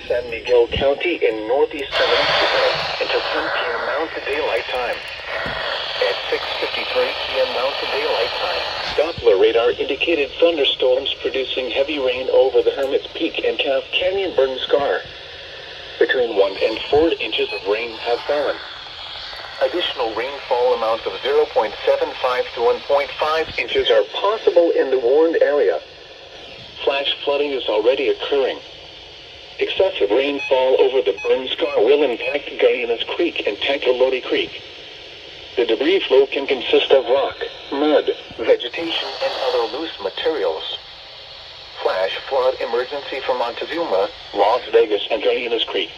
San Miguel County in northeast New Mexico until 10 p.m. Mountain Daylight Time. At 6:53 p.m. Mountain Daylight Time, Doppler radar indicated thunderstorms producing heavy rain over the Hermit's Peak and Calf Canyon Burn Scar. Between 1 and 4 inches of rain have fallen. Additional rainfall amounts of 0.75 to 1.5 inches are possible in the warned area. Flash flooding is already occurring. Excessive rainfall over the burn scar will impact Gallinas Creek and Tecolote Creek. The debris flow can consist of rock, mud, vegetation, and other loose materials. Flash flood emergency for Montezuma, Las Vegas, and Gallinas Creek.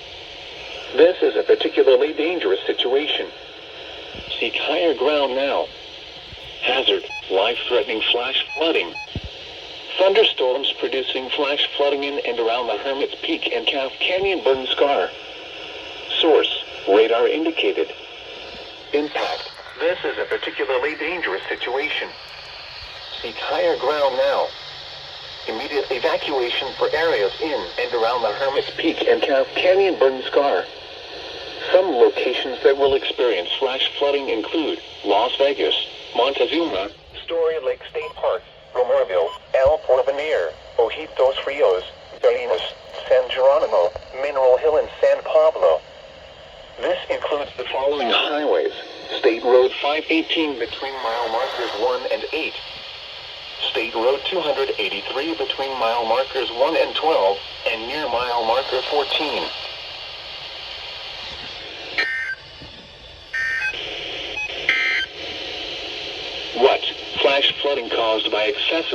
This is a particularly dangerous situation. Seek higher ground now. Hazard, life-threatening flash flooding. Thunderstorms producing flash flooding in and around the Hermit's Peak and Calf Canyon Burn Scar. Source, radar indicated. Impact, this is a particularly dangerous situation. Seek higher ground now. Immediate evacuation for areas in and around the Hermit's Peak and Calf Canyon Burn Scar. Some locations that will experience flash flooding include Las Vegas, Montezuma, Story Lake State Park, Romerville, El Porvenir, Ojitos Rios, Gallinas, San Geronimo, Mineral Hill, and San Pablo. This includes the following highways: State Road 518 between mile markers 1 and 8. State Road 283 between mile markers 1 and 12 and near mile marker 14. What? Flash flooding caused by excessive